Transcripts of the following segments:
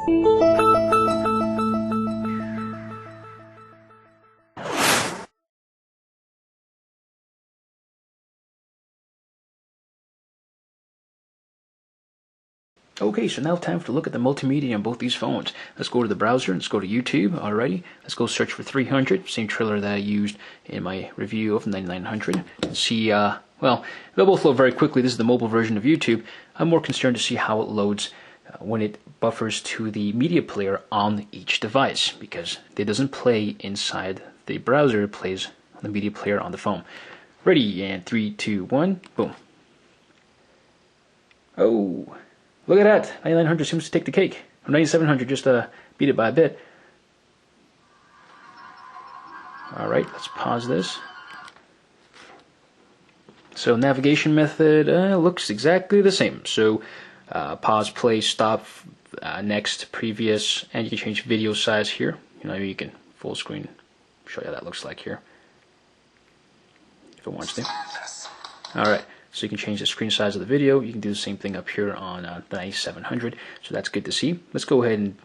Okay, so now time to look at the multimedia on both these phones. Let's go to the browser, let's go to YouTube, alrighty. Let's go search for 300, same trailer that I used in my review of 9900. See, well, they'll both load very quickly. This is the mobile version of YouTube. I'm more concerned to see how it loads when it buffers to the media player on each device, because it doesn't play inside the browser, it plays on the media player on the phone. Ready, and 3, 2, 1, boom. Oh! Look at that! 9900 seems to take the cake. 9700 just beat it by a bit. Alright, let's pause this. So navigation method looks exactly the same. So pause, play, stop, next, previous, and you can change video size here. You can full screen show you how that looks like here if it wants to. Alright. So you can change the screen size of the video. You can do the same thing up here on the 9700. So that's good to see. Let's go ahead and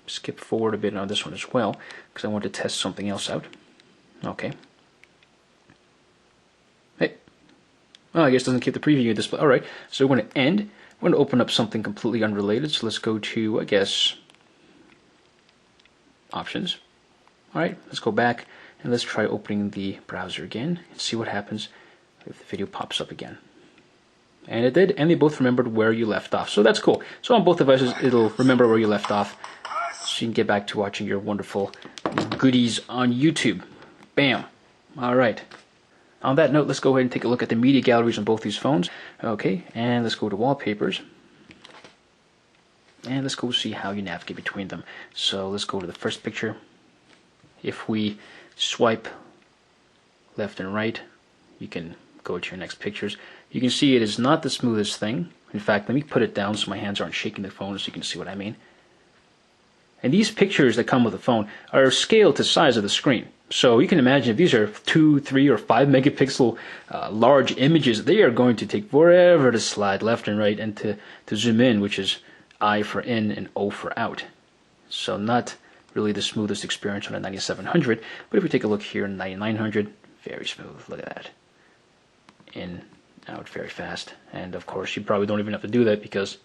skip forward a bit on this one as well, because I want to test something else out. Okay. Hey. Well, I guess it doesn't keep the preview display. Alright, so we're going to end. We're going to open up something completely unrelated. So let's go to, I guess, options. Alright, let's go back and let's try opening the browser again and see what happens if the video pops up again. And it did, and they both remembered where you left off. So that's cool. So on both devices, it'll remember where you left off, so you can get back to watching your wonderful goodies on YouTube. Bam. Alright. On that note, let's go ahead and take a look at the media galleries on both these phones. Okay, and let's go to wallpapers. And let's go see how you navigate between them. So let's go to the first picture. If we swipe left and right, you can go to your next pictures. You can see it is not the smoothest thing. In fact, let me put it down so my hands aren't shaking the phone so you can see what I mean. And these pictures that come with the phone are scaled to the size of the screen. So you can imagine if these are 2, 3, or 5 megapixel large images, they are going to take forever to slide left and right and to zoom in, which is I for in and O for out. So not really the smoothest experience on a 9700, but if we take a look here in 9900, very smooth. Look at that. In, out very fast. And of course you probably don't even have to do that because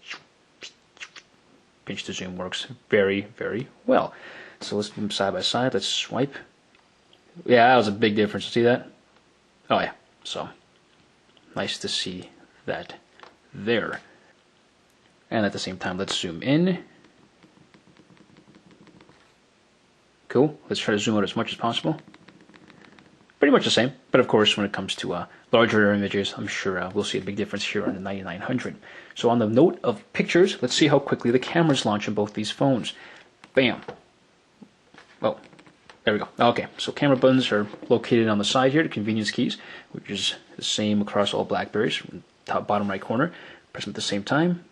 pinch to zoom works very, very well. So let's put them side by side. Let's swipe. Yeah, that was a big difference. See that? Oh yeah. So nice to see that there. And at the same time, let's zoom in. Cool. Let's try to zoom out as much as possible. Pretty much the same, but of course when it comes to larger images, I'm sure we'll see a big difference here on the 9900. So on the note of pictures, let's see how quickly the cameras launch on both these phones. Bam. Well, there we go. Okay, so camera buttons are located on the side here, the convenience keys, which is the same across all BlackBerries, top, bottom right corner. Press them at the same time.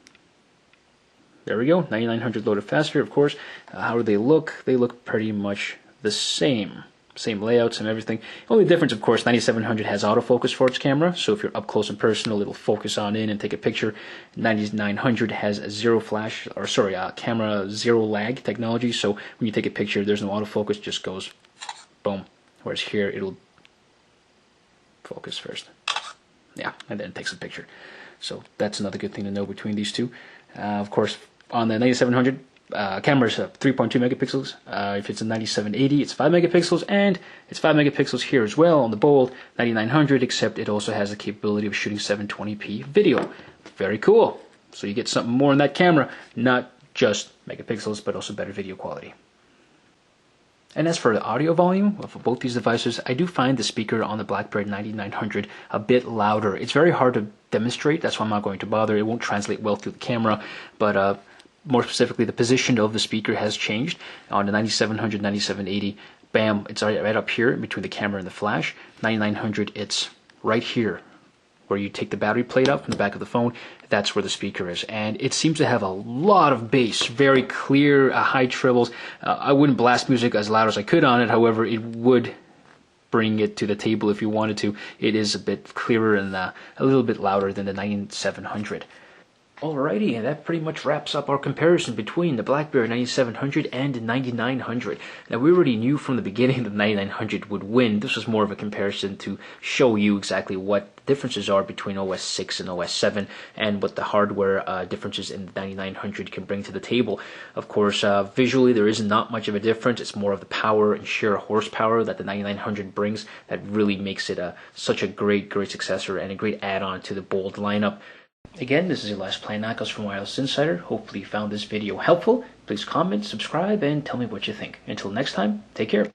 There we go, 9900 loaded faster, of course. How do they look? They look pretty much the same. Same layouts and everything. Only difference, of course, 9700 has autofocus for its camera, so if you're up close and personal, it'll focus on in and take a picture. 9900 has zero flash, or sorry, camera zero lag technology, so when you take a picture, there's no autofocus, just goes boom. Whereas here, it'll focus first. Yeah, and then it takes a picture. So that's another good thing to know between these two. Of course, on the 9700, camera's 3.2 megapixels. If it's a 9780, it's 5 megapixels, and it's 5 megapixels here as well on the Bold 9900, except it also has the capability of shooting 720p video. Very cool. So you get something more in that camera, not just megapixels, but also better video quality. And as for the audio volume of both these devices, I do find the speaker on the BlackBerry 9900 a bit louder. It's very hard to demonstrate, that's why I'm not going to bother. It won't translate well through the camera, but more specifically, the position of the speaker has changed. On the 9700, 9780, bam, it's right up here between the camera and the flash. 9900, it's right here where you take the battery plate up from the back of the phone. That's where the speaker is. And it seems to have a lot of bass, very clear, high trebles. I wouldn't blast music as loud as I could on it, however, it would bring it to the table if you wanted to. It is a bit clearer and a little bit louder than the 9700. Alrighty, and that pretty much wraps up our comparison between the BlackBerry 9700 and the 9900. Now, we already knew from the beginning the 9900 would win. This was more of a comparison to show you exactly what the differences are between OS 6 and OS 7 and what the hardware differences in the 9900 can bring to the table. Of course, visually there is not much of a difference. It's more of the power and sheer horsepower that the 9900 brings that really makes it such a great successor and a great add-on to the Bold lineup. Again, this is Elias playing Knuckles from Wireless Insider. Hopefully you found this video helpful. Please comment, subscribe, and tell me what you think. Until next time, take care.